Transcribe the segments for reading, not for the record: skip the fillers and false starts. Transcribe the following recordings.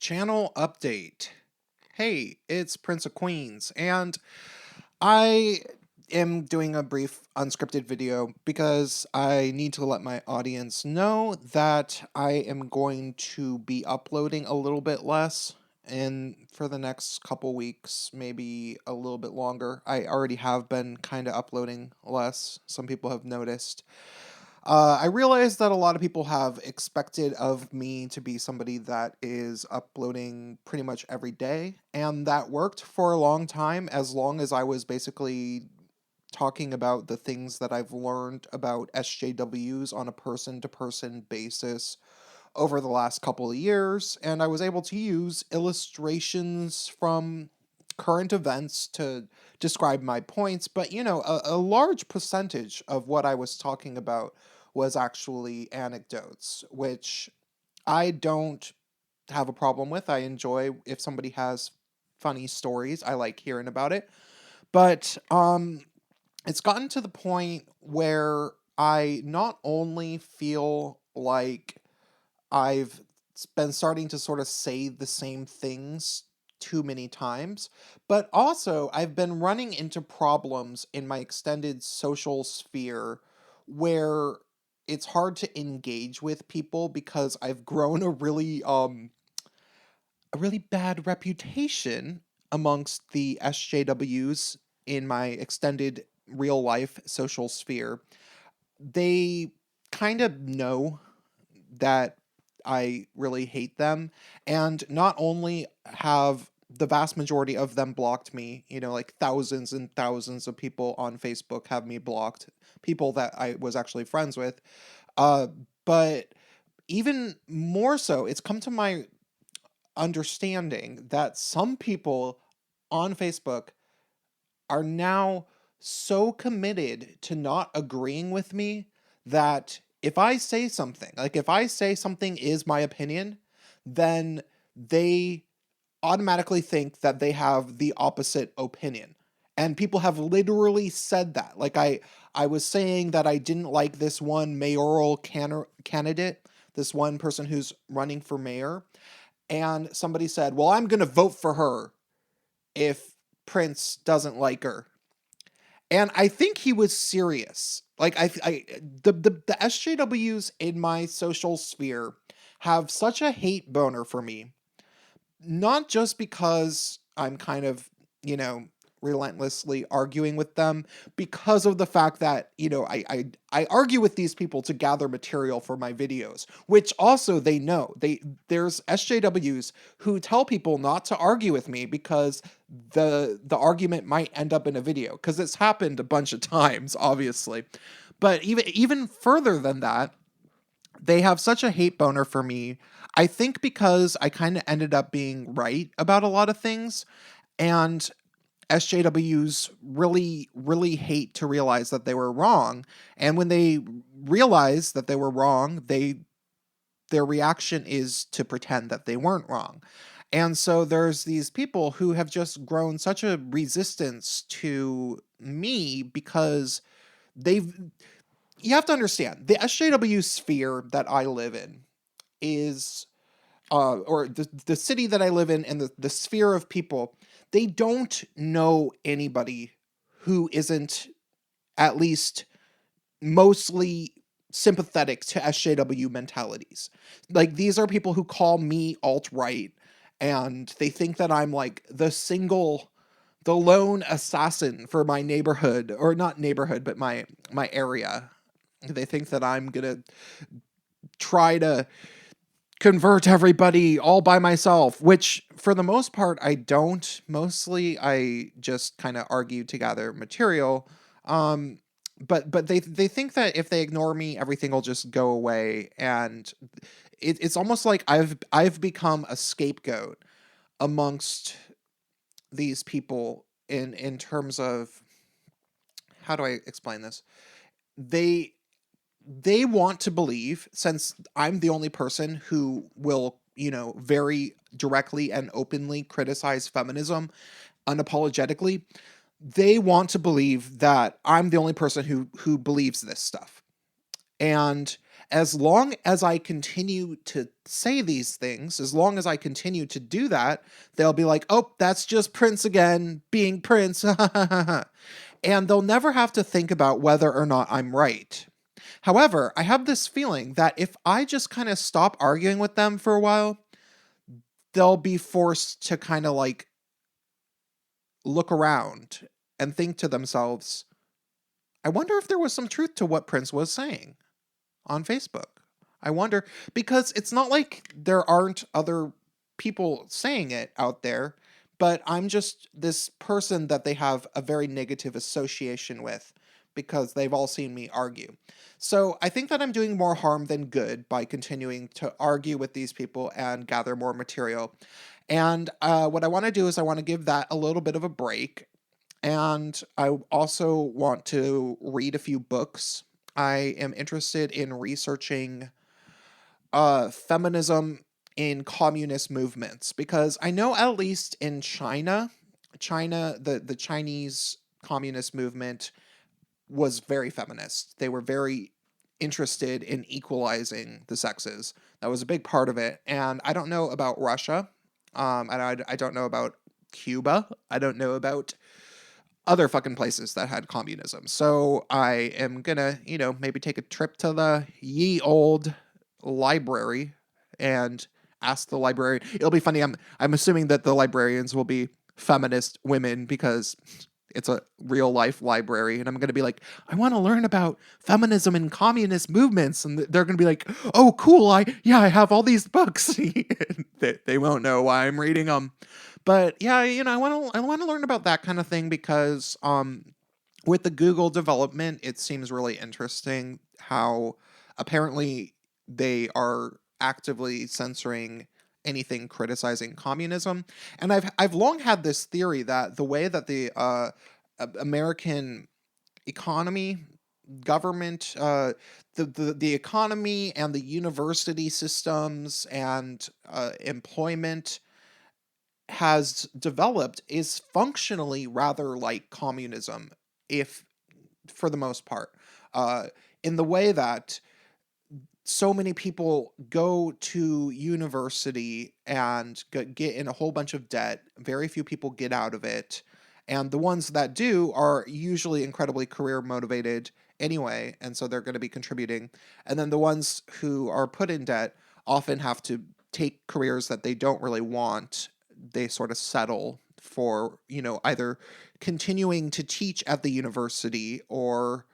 Channel update. Hey, it's Prince of Queens, and I am doing a brief unscripted video because I need to let my audience know that I am going to be uploading a little bit less and for the next couple weeks, maybe a little bit longer. I already have been kind of uploading less. Some people have noticed. I realize that a lot of people have expected of me to be somebody that is uploading pretty much every day, and that worked for a long time as long as I was basically talking about the things that I've learned about SJWs on a person to person basis over the last couple of years, and I was able to use illustrations from current events to describe my points, but a large percentage of what I was talking about was actually anecdotes, which I don't have a problem with. I enjoy if somebody has funny stories. I like hearing about it. But it's gotten to the point where I not only feel like I've been starting to sort of say the same things too many times, but also I've been running into problems in my extended social sphere where it's hard to engage with people because I've grown a really bad reputation amongst the SJWs in my extended real life social sphere. They kind of know that I really hate them. And not only have the vast majority of them blocked me, like thousands and thousands of people on Facebook have me blocked, people that I was actually friends with. Uh, but even more so, it's come to my understanding that some people on Facebook are now so committed to not agreeing with me that if I say something, like if I say something is my opinion, then they automatically think that they have the opposite opinion. And people have literally said that. Like I was saying that I didn't like this one mayoral candidate, this one person who's running for mayor, and somebody said, "Well, I'm going to vote for her if Prince doesn't like her." And I think he was serious. Like the SJWs in my social sphere have such a hate boner for me, not just because I'm kind of, you know, relentlessly arguing with them, because of the fact that, I argue with these people to gather material for my videos, which also they know. There's SJWs who tell people not to argue with me because the argument might end up in a video, because it's happened a bunch of times, obviously. But even further than that, they have such a hate boner for me. I think because I kind of ended up being right about a lot of things, and SJWs really, really hate to realize that they were wrong. And when they realize that they were wrong, their reaction is to pretend that they weren't wrong. And so there's these people who have just grown such a resistance to me because they've you have to understand the SJW sphere that I live in is or the city that I live in and the sphere of people, they don't know anybody who isn't at least mostly sympathetic to SJW mentalities. Like, these are people who call me alt-right, and they think that I'm like the lone assassin for my neighborhood, or not neighborhood, but my area. They think that I'm gonna try to convert everybody all by myself, which for the most part I don't. Mostly I just kind of argue to gather material. Um but they think that if they ignore me, everything will just go away, and it's almost like I've become a scapegoat amongst these people in terms of, how do I explain this? They they want to believe, since I'm the only person who will, very directly and openly criticize feminism unapologetically, they want to believe that I'm the only person who believes this stuff. And As long as I continue to say these things, as long as I continue to do that, they'll be like, oh, that's just Prince again, being Prince. And they'll never have to think about whether or not I'm right. However, I have this feeling that if I just kind of stop arguing with them for a while, they'll be forced to kind of like look around and think to themselves, I wonder if there was some truth to what Prince was saying on Facebook. I wonder, because it's not like there aren't other people saying it out there, but I'm just this person that they have a very negative association with because they've all seen me argue. So I think that I'm doing more harm than good by continuing to argue with these people and gather more material. And what I want to do is I want to give that a little bit of a break. And I also want to read a few books. I am interested in researching feminism in communist movements because I know at least in China, the Chinese communist movement was very feminist. They were very interested in equalizing the sexes. That was a big part of it. And I don't know about Russia. And I don't know about Cuba. I don't know about other fucking places that had communism. So I am gonna, maybe take a trip to the ye old library and ask the librarian. It'll be funny. I'm assuming that the librarians will be feminist women because it's a real life library, and I'm going to be like, I want to learn about feminism and communist movements, and they're going to be like, oh, cool. I have all these books. They won't know why I'm reading them, but yeah, I want to learn about that kind of thing because with the Google development, it seems really interesting how apparently they are actively censoring anything criticizing communism. And I've long had this theory that the way that the American economy, government, the economy and the university systems and employment has developed is functionally rather like communism, if for the most part, in the way that so many people go to university and get in a whole bunch of debt. Very few people get out of it. And the ones that do are usually incredibly career motivated anyway. And so they're going to be contributing. And then the ones who are put in debt often have to take careers that they don't really want. They sort of settle for, either continuing to teach at the university or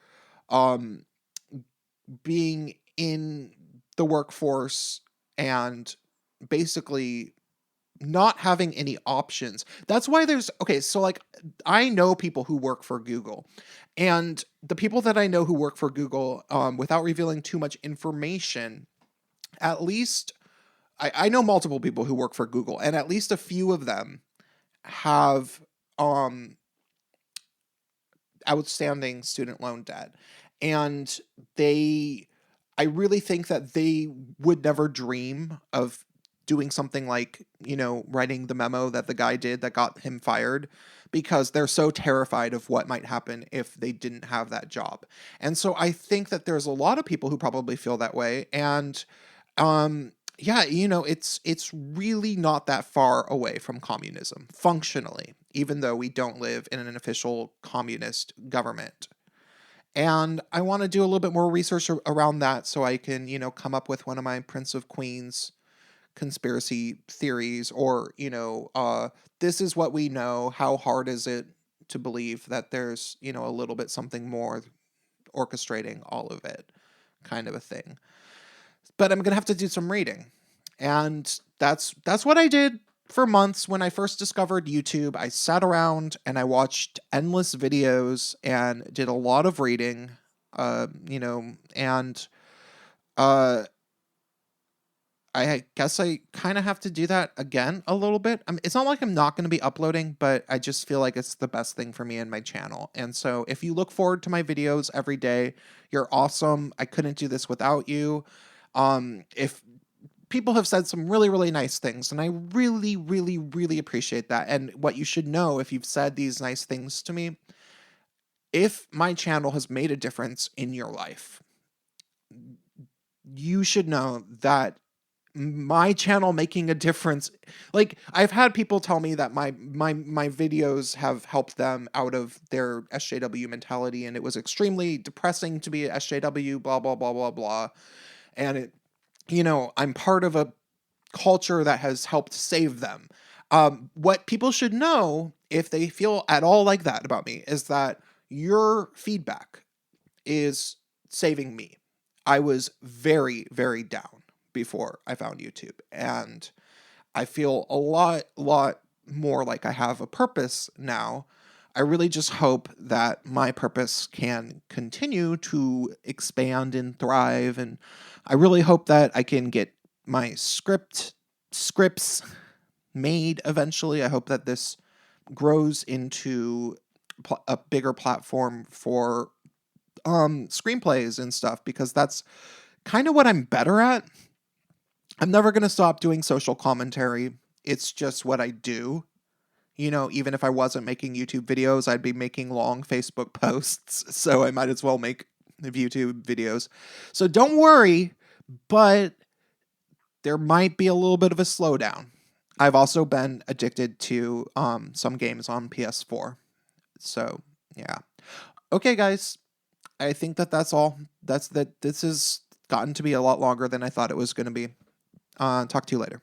um, being in the workforce and basically not having any options. That's why so like I know people who work for Google, and the people that I know who work for Google, without revealing too much information, at least I know multiple people who work for Google, and at least a few of them have outstanding student loan debt. And I really think that they would never dream of doing something like, writing the memo that the guy did that got him fired because they're so terrified of what might happen if they didn't have that job. And so I think that there's a lot of people who probably feel that way. And yeah, it's really not that far away from communism functionally, even though we don't live in an official communist government. And I want to do a little bit more research around that so I can, come up with one of my Prince of Queens conspiracy theories, or, this is what we know. How hard is it to believe that there's, a little bit something more orchestrating all of it, kind of a thing. But I'm going to have to do some reading. And that's what I did for months when I first discovered YouTube. I sat around and I watched endless videos and did a lot of reading, and I guess I kind of have to do that again a little bit. It's not like I'm not going to be uploading, but I just feel like it's the best thing for me and my channel. And so if you look forward to my videos every day, you're awesome. I couldn't do this without you. If people have said some really, really nice things, and I really, really, really appreciate that. And what you should know, if you've said these nice things to me, if my channel has made a difference in your life, you should know that my channel making a difference, like, I've had people tell me that my videos have helped them out of their SJW mentality, and it was extremely depressing to be a SJW, blah blah blah blah blah. And it, I'm part of a culture that has helped save them. What people should know, if they feel at all like that about me, is that your feedback is saving me. I was very, very down before I found YouTube, and I feel a lot more like I have a purpose now. I really just hope that my purpose can continue to expand and thrive, and I really hope that I can get my scripts made eventually. I hope that this grows into a bigger platform for screenplays and stuff, because that's kind of what I'm better at. I'm never going to stop doing social commentary. It's just what I do. Even if I wasn't making YouTube videos, I'd be making long Facebook posts, so I might as well make YouTube videos. So don't worry, but there might be a little bit of a slowdown. I've also been addicted to some games on PS4. So, yeah. Okay, guys. I think that's all. This has gotten to be a lot longer than I thought it was going to be. Talk to you later.